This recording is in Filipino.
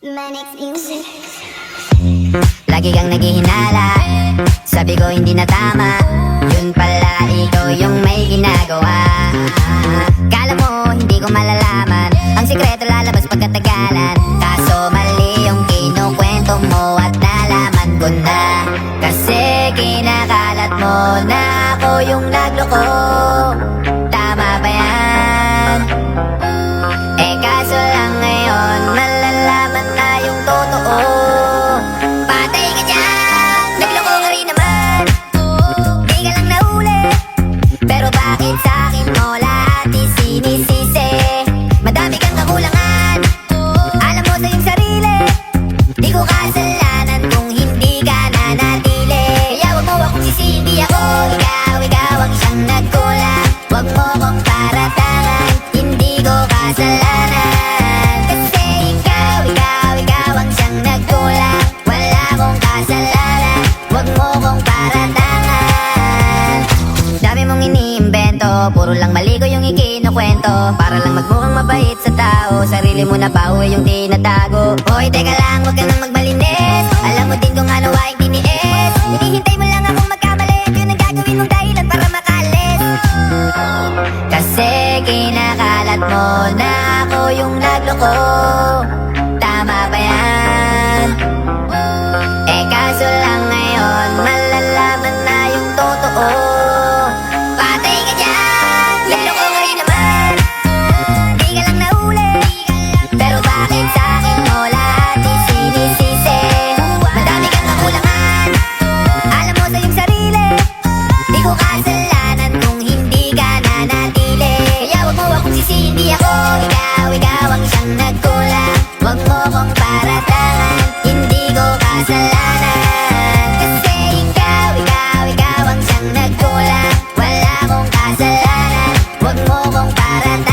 Manix Music. Lagi kang naghihinala, sabi ko hindi na tama. Yun pala ikaw yung may ginagawa. Kala mo hindi ko malalaman, ang sikreto lalabas pagkatagalan. Kaso mali yung kinukwento mo at nalaman ko na. Kasi kinakalat mo na ako yung nagloko. Tama ba yan? Eh kaso lang ngayon malalaman na yung totoo. Patay ka dyan, nagloko ka rin naman. Di ka lang nahuli, pero bakit sa'kin mo lahat isinisisi? Madami kang kakulangan, alam mo sa iyong sarili. Di ko kasalanan kung hindi ka nanatili. Kaya wag mo akong sisihin, di ako ikaw ang siyang nagkulang. Wag mo kong paratangan, hindi ko kasalanan. Kasi ikaw ang siyang nagkulang. Wala kong kasalanan, wag mo kong paratangan. Dami mong iniimbento, puro lang mali ko yung ikinukwento. Para lang magmukhang mabait sa tao, sarili mo na pa yung tinatago. Hoy, teka lang, wag ka nang magbalinis. Alam mo din kung ano ay tiniis. Hinihintay mo lang akong magkamali, yun ang gagawin mong dahilan para makalis. Kasi kinakalat mo na ako yung nagloko. Tama ba yan? Eh kaso lang ngayon malalaman na yung totoo. Patay ka dyan, nagloko ka rin naman. Di ka lang nahuli, pero bakit sa'kin mo lahat isinisisi? Madami kang kakulangan, alam mo sa iyong sarili. Di ko kasalanan kung hindi ka nanatili. Kaya wag mo akong sisihin, di ako ikaw ang siyang nagkulang. Wag mo kong paratangan, hindi ko kasalanan. Kasi ikaw ang siyang nagkulang. Wala kong kasalanan, wag mo kong paratangan.